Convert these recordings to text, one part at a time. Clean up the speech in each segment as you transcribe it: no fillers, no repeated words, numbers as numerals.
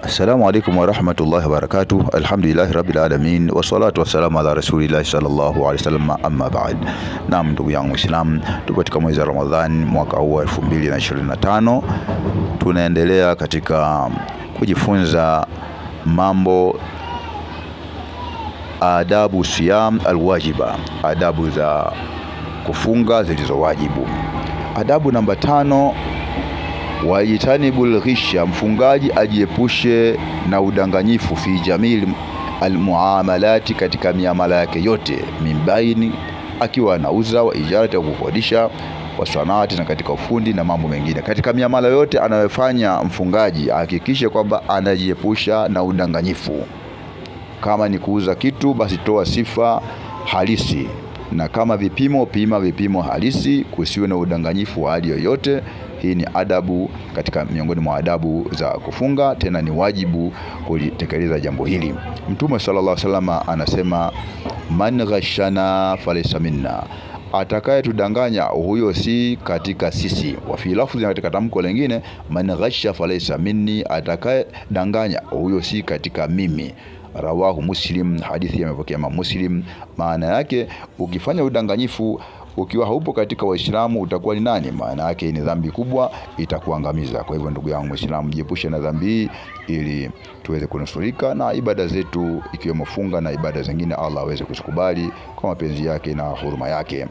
Assalamu alaikum warahmatullahi wabarakatuh. Alhamdulillahi rabbil alamin wassalatu wassalamu ala rasulillahi sallallahu alaihi wasallam, amma ba'd. Naam, ndugu yangu Muislam, tuko katika mwezi wa Ramadhani mwaka huu 2025. Tunaendelea katika kujifunza mambo adabu siyam alwajiba, adabu za kufunga zilizowajibu. Adabu namba 5, wajitanibul ghisha, mfungaji ajiepushe na udanganyifu fi jamil almuamalati, katika miamala yake yote, mimbaini, akiwa anauza, wa ijarati ya kukodisha, wa sanati, na katika ufundi na mambo mengine. Katika miamala yote anayofanya mfungaji ahakikishe kwamba anajiepusha na udanganyifu. Kama ni kuuza kitu, basi toa sifa halisi, na kama vipimo, pima vipimo halisi, kusiwe na udanganyifu wa hali yoyote. Hii ni adabu katika miongoni mwa adabu za kufunga, tena ni wajibu kulitekeleza jambo hili. Mtume sallallahu alaihi wasallam anasema, man ghashana falaysa minna, atakaye tudanganya huyo si katika sisi. Wa fi lafzi, katika tamko lingine, man ghasha falaysa minni, atakaye danganya huyo si katika mimi. Rawahu Muslim, hadithi imepokea Muslim. Maana yake, ukifanya udanganyifu ukiwa haupo katika Waislamu utakuwa ni nani? Maana yake ni dhambi kubwa, itakuangamiza. Kwa hivyo ndugu yangu Muislamu, jiepushe na dhambi hii ili tuweze kunusurika na ibada zetu, ikiwemo funga na ibada zingine, Allah aweze kuzikubali kwa mapenzi yake na huruma yake.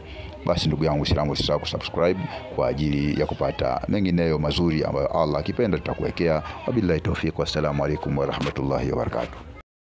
Basi ndugu yangu Muislamu, usisahau kusubscribe kwa ajili ya kupata mengineyo mazuri ambayo Allah akipenda tutakuwekea. Wabillahi tawfiq, wassalamu alaikum warahmatullahi wabarakatuh.